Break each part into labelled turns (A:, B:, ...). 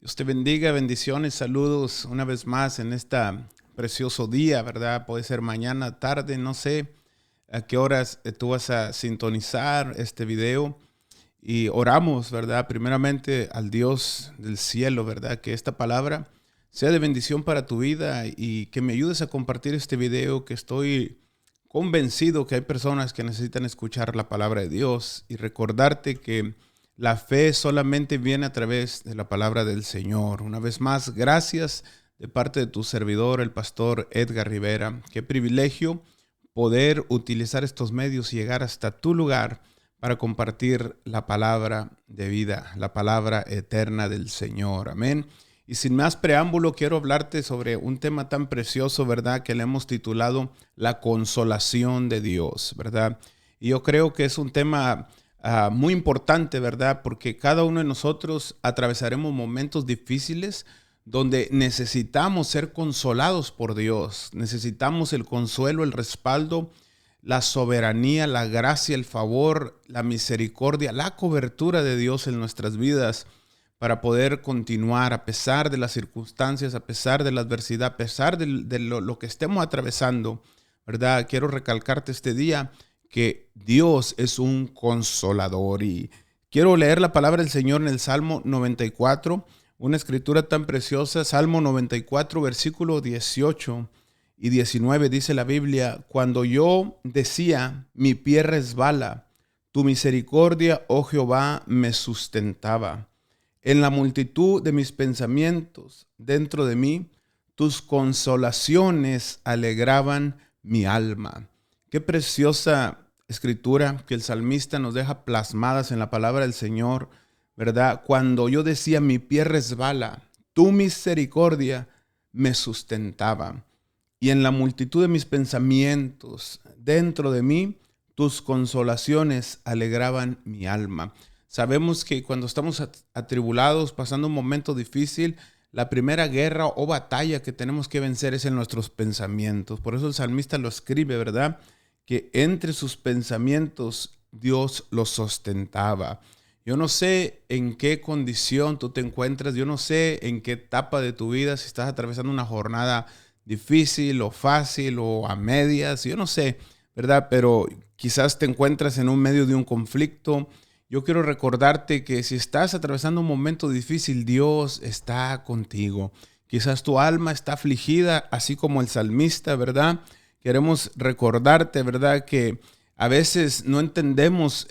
A: Dios te bendiga, bendiciones, saludos una vez más en este precioso día, ¿verdad? Puede ser mañana, tarde, no sé a qué horas tú vas a sintonizar este video. Y oramos, ¿verdad? Primeramente al Dios del cielo, ¿verdad? Que esta palabra sea de bendición para tu vida y que me ayudes a compartir este video, que estoy convencido que hay personas que necesitan escuchar la palabra de Dios y recordarte que la fe solamente viene a través de la palabra del Señor. Una vez más, gracias de parte de tu servidor, el pastor Edgar Rivera. Qué privilegio poder utilizar estos medios y llegar hasta tu lugar para compartir la palabra de vida, la palabra eterna del Señor. Amén. Y sin más preámbulo, quiero hablarte sobre un tema tan precioso, ¿verdad? Que le hemos titulado La consolación de Dios, ¿verdad? Y yo creo que es un tema muy importante, ¿verdad? Porque cada uno de nosotros atravesaremos momentos difíciles donde necesitamos ser consolados por Dios. Necesitamos el consuelo, el respaldo, la soberanía, la gracia, el favor, la misericordia, la cobertura de Dios en nuestras vidas para poder continuar a pesar de las circunstancias, a pesar de la adversidad, a pesar de lo que estemos atravesando, ¿verdad? Quiero recalcarte este día que Dios es un consolador y quiero leer la palabra del Señor en el Salmo 94, una escritura tan preciosa, Salmo 94, versículo 18 y 19, dice la Biblia: cuando yo decía, mi pie resbala, tu misericordia, oh Jehová, me sustentaba. En la multitud de mis pensamientos dentro de mí, tus consolaciones alegraban mi alma. Qué preciosa escritura que el salmista nos deja plasmadas en la palabra del Señor, ¿verdad? Cuando yo decía, mi pie resbala, tu misericordia me sustentaba. Y en la multitud de mis pensamientos dentro de mí, tus consolaciones alegraban mi alma. Sabemos que cuando estamos atribulados, pasando un momento difícil, la primera guerra o batalla que tenemos que vencer es en nuestros pensamientos. Por eso el salmista lo escribe, ¿verdad? Que entre sus pensamientos Dios los sustentaba. Yo no sé en qué condición tú te encuentras, yo no sé en qué etapa de tu vida, si estás atravesando una jornada difícil o fácil o a medias, yo no sé, ¿verdad? Pero quizás te encuentras en un medio de un conflicto. Yo quiero recordarte que si estás atravesando un momento difícil, Dios está contigo. Quizás tu alma está afligida, así como el salmista, ¿verdad? Queremos recordarte, ¿verdad? Que a veces no entendemos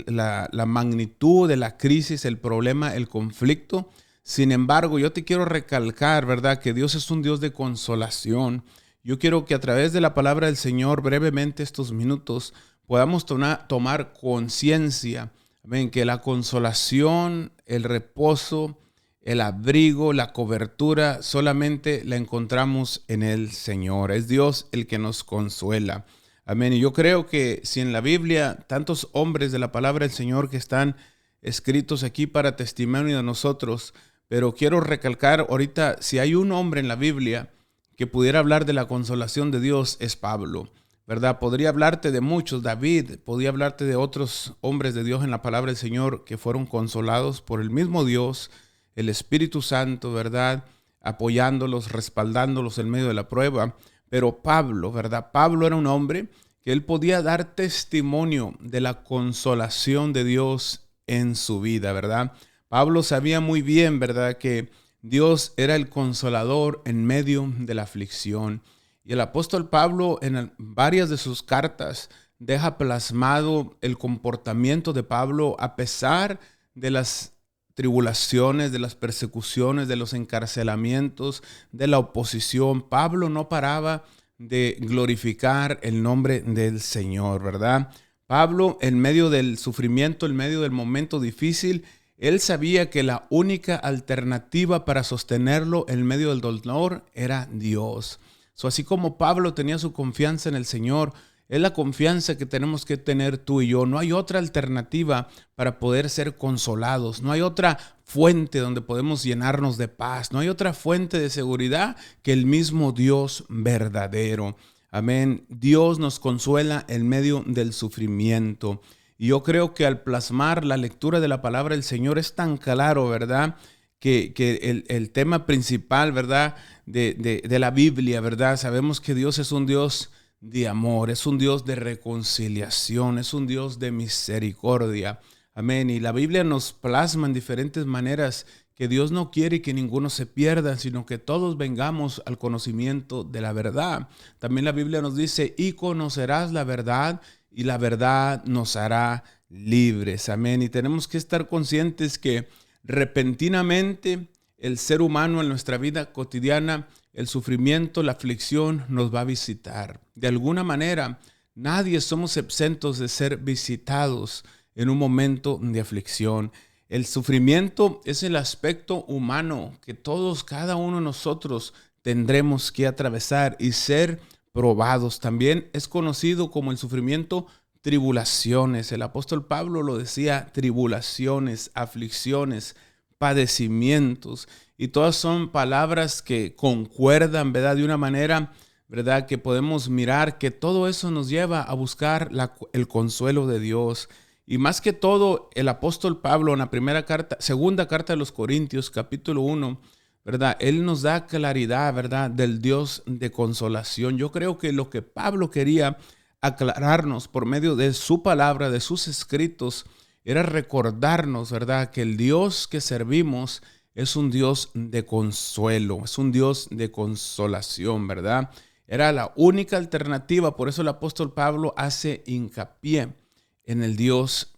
A: la magnitud de la crisis, el problema, el conflicto. Sin embargo, yo te quiero recalcar, ¿verdad? Que Dios es un Dios de consolación. Yo quiero que a través de la palabra del Señor, brevemente estos minutos, podamos tomar conciencia. Ven, que la consolación, el reposo, el abrigo, la cobertura, solamente la encontramos en el Señor. Es Dios el que nos consuela. Amén. Y yo creo que si en la Biblia tantos hombres de la palabra del Señor que están escritos aquí para testimonio de nosotros, pero quiero recalcar ahorita, si hay un hombre en la Biblia que pudiera hablar de la consolación de Dios, es Pablo, ¿verdad? Podría hablarte de muchos, David, podría hablarte de otros hombres de Dios en la palabra del Señor que fueron consolados por el mismo Dios, el Espíritu Santo, ¿verdad? Apoyándolos, respaldándolos en medio de la prueba. Pero Pablo, ¿verdad? Pablo era un hombre que él podía dar testimonio de la consolación de Dios en su vida, ¿verdad? Pablo sabía muy bien, ¿verdad?, que Dios era el consolador en medio de la aflicción. Y el apóstol Pablo en varias de sus cartas deja plasmado el comportamiento de Pablo a pesar de las tribulaciones, de las persecuciones, de los encarcelamientos, de la oposición. Pablo no paraba de glorificar el nombre del Señor, ¿verdad? Pablo, en medio del sufrimiento, en medio del momento difícil, él sabía que la única alternativa para sostenerlo en medio del dolor era Dios. Así como Pablo tenía su confianza en el Señor, es la confianza que tenemos que tener tú y yo. No hay otra alternativa para poder ser consolados. No hay otra fuente donde podemos llenarnos de paz. No hay otra fuente de seguridad que el mismo Dios verdadero. Amén. Dios nos consuela en medio del sufrimiento. Y yo creo que al plasmar la lectura de la palabra del Señor es tan claro, ¿verdad?, que el tema principal, ¿verdad? De la Biblia, ¿verdad? Sabemos que Dios es un Dios de amor, es un Dios de reconciliación, es un Dios de misericordia. Amén. Y la Biblia nos plasma en diferentes maneras que Dios no quiere que ninguno se pierda, sino que todos vengamos al conocimiento de la verdad. También la Biblia nos dice, y conocerás la verdad, y la verdad nos hará libres. Amén. Y tenemos que estar conscientes que repentinamente el ser humano en nuestra vida cotidiana, el sufrimiento, la aflicción nos va a visitar. De alguna manera, nadie somos exentos de ser visitados en un momento de aflicción. El sufrimiento es el aspecto humano que todos, cada uno de nosotros tendremos que atravesar y ser probados. También es conocido como el sufrimiento tribulaciones. El apóstol Pablo lo decía, tribulaciones, aflicciones, padecimientos. Y todas son palabras que concuerdan, ¿verdad? De una manera, ¿verdad? Que podemos mirar que todo eso nos lleva a buscar el consuelo de Dios. Y más que todo, el apóstol Pablo en la segunda carta de los Corintios, capítulo 1, ¿verdad? Él nos da claridad, ¿verdad? Del Dios de consolación. Yo creo que lo que Pablo quería aclararnos por medio de su palabra, de sus escritos, era recordarnos, ¿verdad? Que el Dios que servimos es un Dios de consuelo, es un Dios de consolación, ¿verdad? Era la única alternativa, por eso el apóstol Pablo hace hincapié en el Dios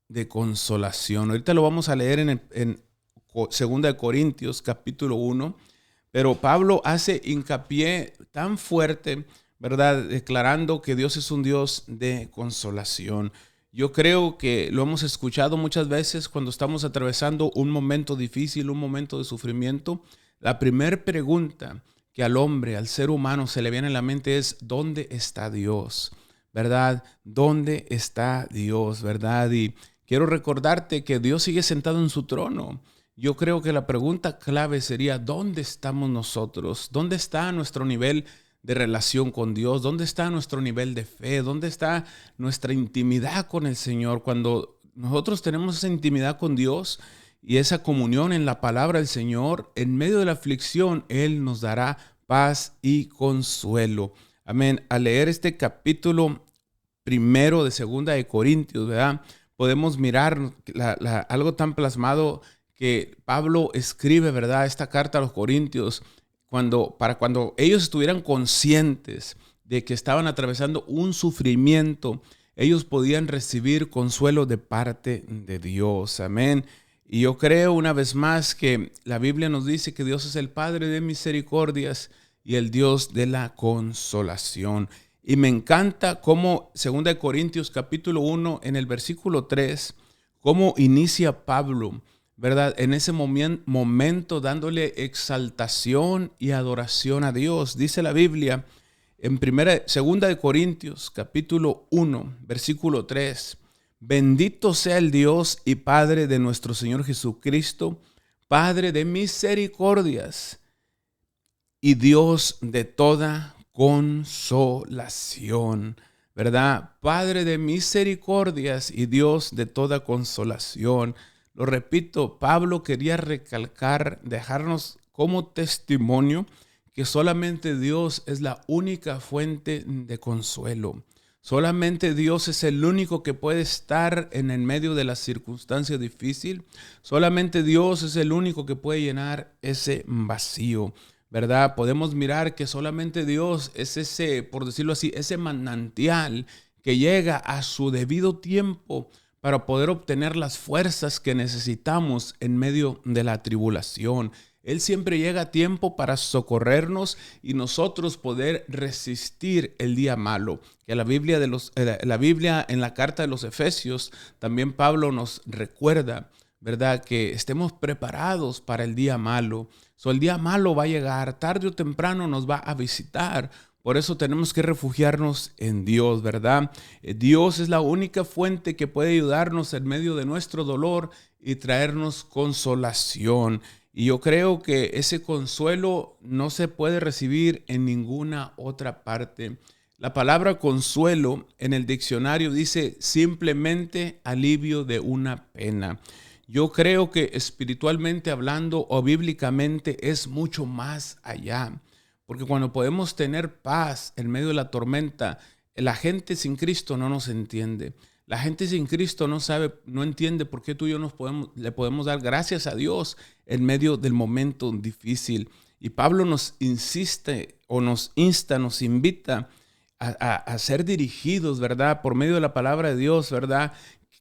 A: de consolación. Ahorita lo vamos a leer en 2 Corintios capítulo 1, pero Pablo hace hincapié tan fuerte, ¿verdad? Declarando que Dios es un Dios de consolación. Yo creo que lo hemos escuchado muchas veces cuando estamos atravesando un momento difícil, un momento de sufrimiento. La primera pregunta que al hombre, al ser humano se le viene a la mente es ¿dónde está Dios? ¿Verdad? ¿Dónde está Dios? ¿Verdad? Y quiero recordarte que Dios sigue sentado en su trono. Yo creo que la pregunta clave sería ¿dónde estamos nosotros? ¿Dónde está nuestro nivel de relación con Dios? ¿Dónde está nuestro nivel de fe? ¿Dónde está nuestra intimidad con el Señor? Cuando nosotros tenemos esa intimidad con Dios y esa comunión en la palabra del Señor, en medio de la aflicción, Él nos dará paz y consuelo. Amén. Al leer este capítulo primero de 2 Corintios, ¿verdad? Podemos mirar algo tan plasmado que Pablo escribe, ¿verdad? Esta carta a los Corintios, para cuando ellos estuvieran conscientes de que estaban atravesando un sufrimiento, ellos podían recibir consuelo de parte de Dios. Amén. Y yo creo una vez más que la Biblia nos dice que Dios es el Padre de misericordias y el Dios de la consolación. Y me encanta cómo 2 Corintios capítulo 1 en el versículo 3, cómo inicia Pablo, ¿verdad? En ese momento dándole exaltación y adoración a Dios. Dice la Biblia en 2 Corintios capítulo 1, versículo 3. Bendito sea el Dios y Padre de nuestro Señor Jesucristo, Padre de misericordias y Dios de toda consolación, ¿verdad? Padre de misericordias y Dios de toda consolación. Lo repito, Pablo quería recalcar, dejarnos como testimonio que solamente Dios es la única fuente de consuelo. Solamente Dios es el único que puede estar en el medio de la circunstancia difícil. Solamente Dios es el único que puede llenar ese vacío, ¿verdad? Podemos mirar que solamente Dios es ese, por decirlo así, ese manantial que llega a su debido tiempo para poder obtener las fuerzas que necesitamos en medio de la tribulación. Él siempre llega a tiempo para socorrernos y nosotros poder resistir el día malo. Que la Biblia en la carta de los Efesios, también Pablo nos recuerda, ¿verdad? Que estemos preparados para el día malo. El día malo va a llegar, tarde o temprano nos va a visitar. Por eso tenemos que refugiarnos en Dios, ¿verdad? Dios es la única fuente que puede ayudarnos en medio de nuestro dolor y traernos consolación. Y yo creo que ese consuelo no se puede recibir en ninguna otra parte. La palabra consuelo en el diccionario dice simplemente alivio de una pena. Yo creo que espiritualmente hablando o bíblicamente es mucho más allá. Porque cuando podemos tener paz en medio de la tormenta, la gente sin Cristo no nos entiende. La gente sin Cristo no sabe, no entiende por qué tú y yo le podemos dar gracias a Dios en medio del momento difícil. Y Pablo nos insiste o nos insta, nos invita a ser dirigidos, ¿verdad? Por medio de la palabra de Dios, ¿verdad?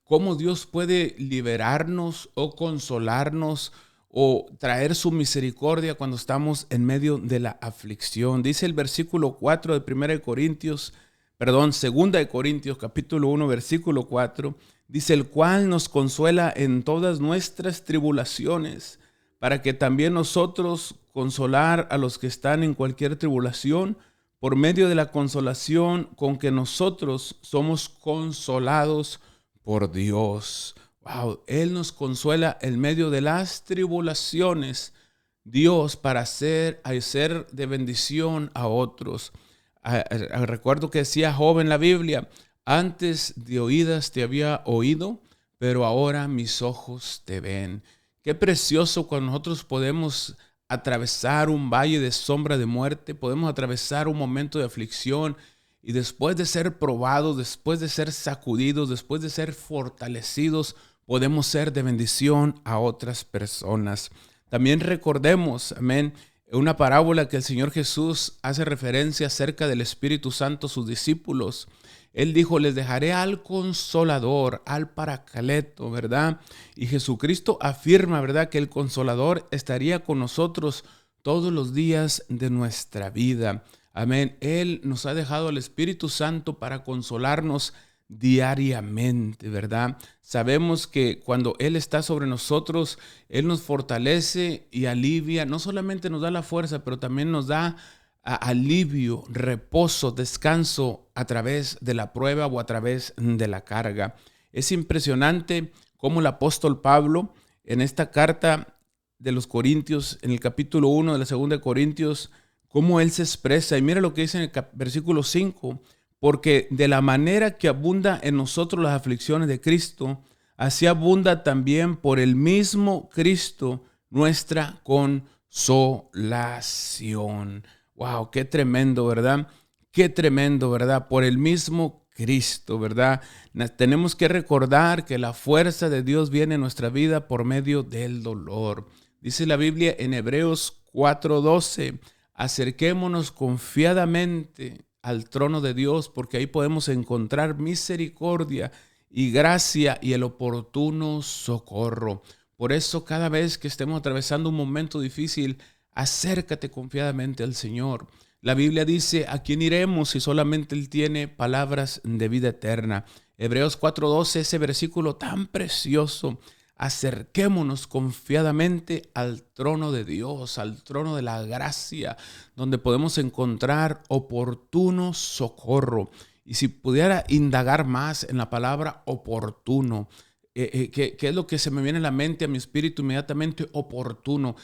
A: Cómo Dios puede liberarnos o consolarnos o traer su misericordia cuando estamos en medio de la aflicción. Dice el versículo 4 de 2 de Corintios, capítulo 1, versículo 4, dice: el cual nos consuela en todas nuestras tribulaciones, para que también nosotros consolar a los que están en cualquier tribulación, por medio de la consolación con que nosotros somos consolados por Dios. Wow, Él nos consuela en medio de las tribulaciones, Dios, para hacer de bendición a otros. Recuerdo que decía Job en la Biblia: antes de oídas te había oído, pero ahora mis ojos te ven. Qué precioso cuando nosotros podemos atravesar un valle de sombra de muerte, podemos atravesar un momento de aflicción y después de ser probados, después de ser sacudidos, después de ser fortalecidos, podemos ser de bendición a otras personas. También recordemos, amén, una parábola que el Señor Jesús hace referencia acerca del Espíritu Santo a sus discípulos. Él dijo: les dejaré al Consolador, al Paracleto, ¿verdad? Y Jesucristo afirma, ¿verdad?, que el Consolador estaría con nosotros todos los días de nuestra vida. Amén. Él nos ha dejado al Espíritu Santo para consolarnos diariamente, ¿verdad? Sabemos que cuando Él está sobre nosotros, Él nos fortalece y alivia. No solamente nos da la fuerza, pero también nos da alivio, reposo, descanso a través de la prueba o a través de la carga. Es impresionante cómo el apóstol Pablo en esta carta de los Corintios, en el capítulo 1 de la 2 de Corintios, cómo él se expresa. Y mira lo que dice en el versículo 5: porque de la manera que abunda en nosotros las aflicciones de Cristo, así abunda también por el mismo Cristo nuestra consolación. Wow, qué tremendo, ¿verdad? Qué tremendo, ¿verdad? Por el mismo Cristo, ¿verdad? Tenemos que recordar que la fuerza de Dios viene en nuestra vida por medio del dolor. Dice la Biblia en Hebreos 4:12: acerquémonos confiadamente al trono de Dios, porque ahí podemos encontrar misericordia y gracia y el oportuno socorro. Por eso, cada vez que estemos atravesando un momento difícil, acércate confiadamente al Señor. La Biblia dice: ¿a quién iremos si solamente Él tiene palabras de vida eterna? Hebreos 4:12, ese versículo tan precioso. Acerquémonos confiadamente al trono de Dios, al trono de la gracia, donde podemos encontrar oportuno socorro. Y si pudiera indagar más en la palabra oportuno, ¿qué es lo que se me viene a la mente, a mi espíritu inmediatamente? Oportuno.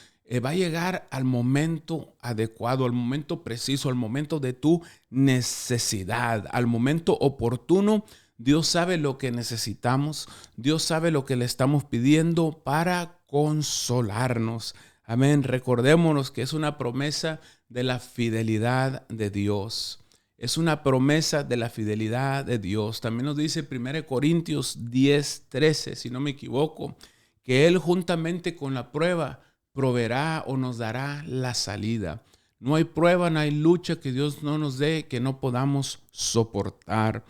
A: Va a llegar al momento adecuado, al momento preciso, al momento de tu necesidad, al momento oportuno. Dios sabe lo que necesitamos, Dios sabe lo que le estamos pidiendo para consolarnos. Amén. Recordémonos que es una promesa de la fidelidad de Dios. Es una promesa de la fidelidad de Dios. También nos dice 1 Corintios 10:13, si no me equivoco, que Él juntamente con la prueba proveerá o nos dará la salida. No hay prueba, no hay lucha que Dios no nos dé, que no podamos soportar.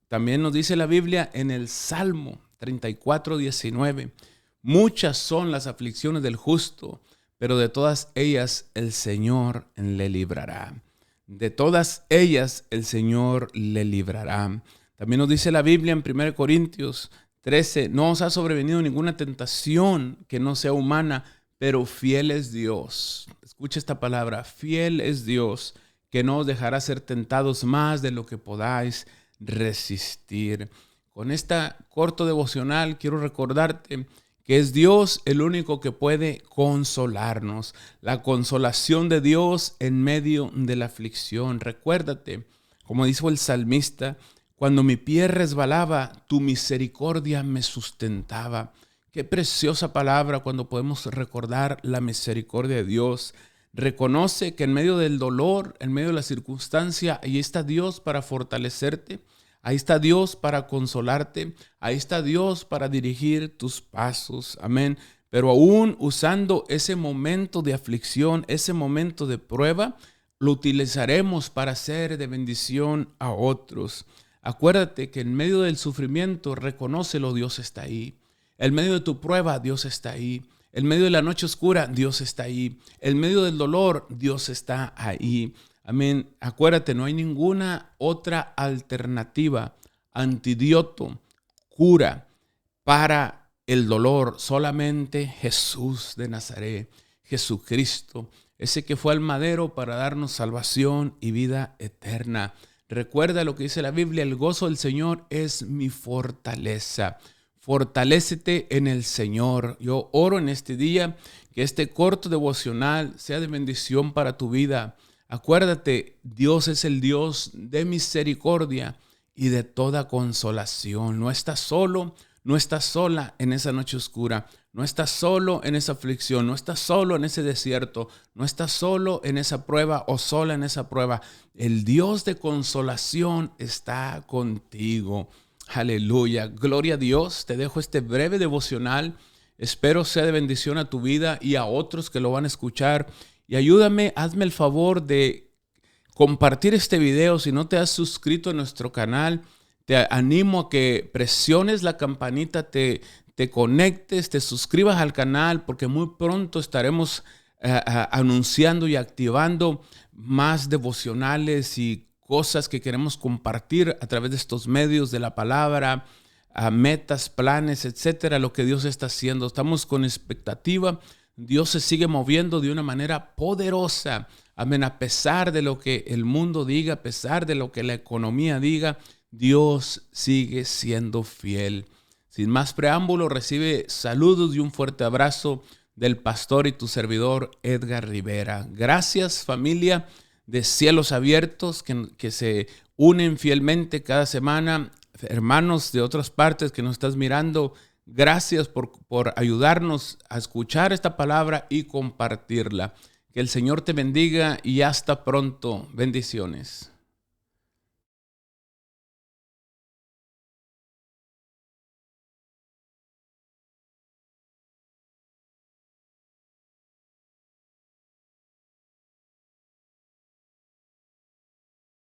A: También nos dice la Biblia en el Salmo 34:19: muchas son las aflicciones del justo, pero de todas ellas el Señor le librará. De todas ellas el Señor le librará. También nos dice la Biblia en 1 Corintios 13: no os ha sobrevenido ninguna tentación que no sea humana, pero fiel es Dios. Escucha esta palabra: fiel es Dios, que no os dejará ser tentados más de lo que podáis resistir. Con esta corto devocional quiero recordarte que es Dios el único que puede consolarnos. La consolación de Dios en medio de la aflicción. Recuérdate, como dijo el salmista: cuando mi pie resbalaba, tu misericordia me sustentaba. Qué preciosa palabra cuando podemos recordar la misericordia de Dios. Reconoce que en medio del dolor, en medio de la circunstancia, ahí está Dios para fortalecerte. Ahí está Dios para consolarte. Ahí está Dios para dirigir tus pasos. Amén. Pero aún usando ese momento de aflicción, ese momento de prueba, lo utilizaremos para ser de bendición a otros. Acuérdate que en medio del sufrimiento, reconócelo, Dios está ahí. En medio de tu prueba, Dios está ahí. En medio de la noche oscura, Dios está ahí. En medio del dolor, Dios está ahí. Amén. Acuérdate, no hay ninguna otra alternativa, antídoto, cura para el dolor. Solamente Jesús de Nazaret, Jesucristo, ese que fue al madero para darnos salvación y vida eterna. Recuerda lo que dice la Biblia: el gozo del Señor es mi fortaleza. Fortalécete en el Señor. Yo oro en este día que este corto devocional sea de bendición para tu vida. Acuérdate, Dios es el Dios de misericordia y de toda consolación. No estás solo, no estás sola en esa noche oscura. No estás solo en esa aflicción. No estás solo en ese desierto. No estás solo en esa prueba o sola en esa prueba. El Dios de consolación está contigo. Aleluya, gloria a Dios. Te dejo este breve devocional. Espero sea de bendición a tu vida y a otros que lo van a escuchar. Y ayúdame, hazme el favor de compartir este video. Si no te has suscrito a nuestro canal, te animo a que presiones la campanita, te conectes, te suscribas al canal, porque muy pronto estaremos anunciando y activando más devocionales y cosas que queremos compartir a través de estos medios de la palabra, metas, planes, etcétera, lo que Dios está haciendo. Estamos con expectativa. Dios se sigue moviendo de una manera poderosa. Amén. A pesar de lo que el mundo diga, a pesar de lo que la economía diga, Dios sigue siendo fiel. Sin más preámbulo, recibe saludos y un fuerte abrazo del pastor y tu servidor Edgar Rivera. Gracias, familia de Cielos Abiertos, que se unen fielmente cada semana. Hermanos de otras partes que nos estás mirando, gracias por ayudarnos a escuchar esta palabra y compartirla. Que el Señor te bendiga y hasta pronto. Bendiciones.